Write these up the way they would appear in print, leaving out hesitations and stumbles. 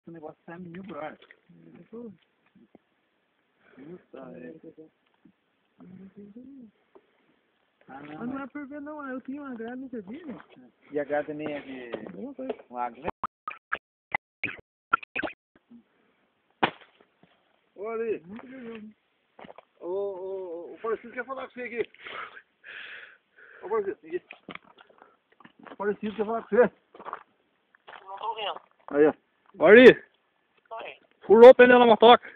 o negócio sai mil por hora. Puta, velho. Mas não é por ver não, eu tinha uma grade, não sabia, né? E a grade também é de... Mesma coisa. um água, né? Olha aí. Muito legal. O Parecido quer falar com você aqui. Ô Parecido, aqui. O Parecido quer falar com você. Não tô vendo. Aí, ó. Olha ali, Oi. furou o pneu na motoca.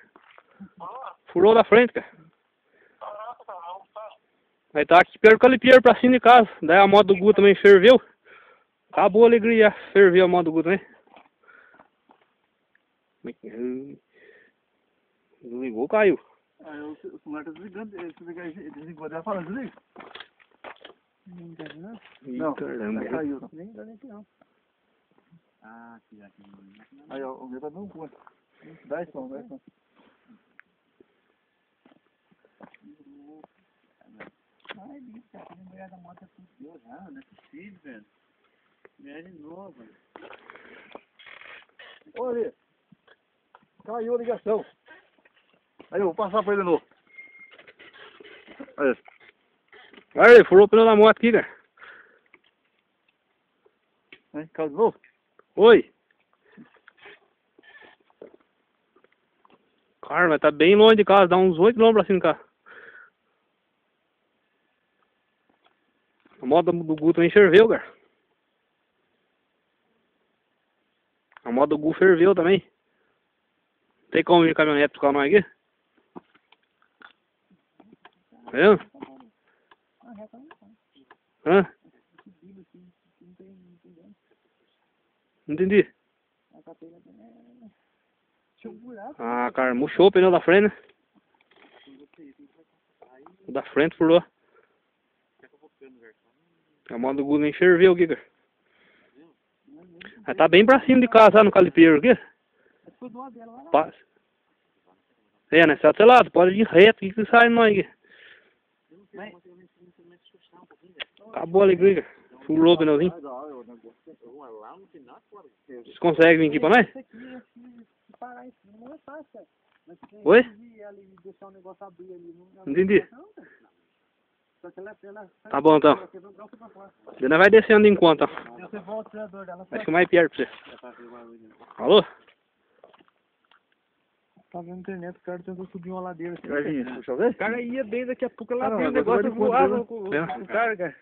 Ah, Furou da frente, cara. caraca, cara, não tá. Aí tá aqui perto do calipieiro pra cima de casa. Daí a moto do Gu também ferveu. Acabou a alegria, ferveu a moto do Gu também. Desligou, caiu. Aí o celular tá desligando. Desligou, ela fala, desliga. Não tem não? Não, caramba. caiu. Não. Nem dá nem não. Ah, aqui. Aí, ó, o meu tá dando conta. Dá som, dá som. Ai, bicho, cara, a mulher da moto fudeu já, não é possível, velho. Mulher de novo, velho. Olha ali. Caiu a ligação. Aí, eu vou passar pra ele de novo. Aí. Olha aí, furou o pneu da moto aqui, cara. Aí, caiu de novo. Oi. Cara, mas tá bem longe de casa, dá uns 8 km pra cima de casa. A moto do Gu também ferveu, cara. A moto do Gu ferveu também. Tem como vir de caminhonete buscar nós aqui? Tá vendo? Hã? Não entendi. Tinha um buraco. Ah, cara, murchou o pneu da frente, né? O da frente furou. A moto do Gu nem ferveu aqui, cara. Aí tá bem pra cima de casa, no calipieiro aqui. Foi de uma dela lá. Passa. É, né? Você lado, pode ir reto aqui que sai nós aqui. Acabou a alegria, cara. Furou o pneuzinho. Vocês conseguem vir aqui pra nós? Isso aqui, se parar em cima, não é fácil, cara. Mas se quem Oi? ir ali e deixar o negócio abrir ali, não Entendi. Não, cara. Só que ela Tá bom, então. ela quebrou o braço pra fora. Você vai descendo enquanto, ó. Você volta o tirador dela. Acho que mais perto pra você. Alô? Tava na internet, o cara tentou subir uma ladeira. Assim, Serginho, deixa eu ver. o cara ia bem, daqui a pouco ela Ah, não, abriu o agora negócio e vai de voava conta, com o cara, cara.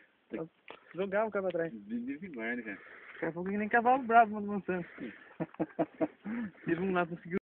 Jogava o cara pra trás. De guarda, cara. Daqui a pouco nem cavalo bravo, mano, mostrando. Teve um lá, conseguiu.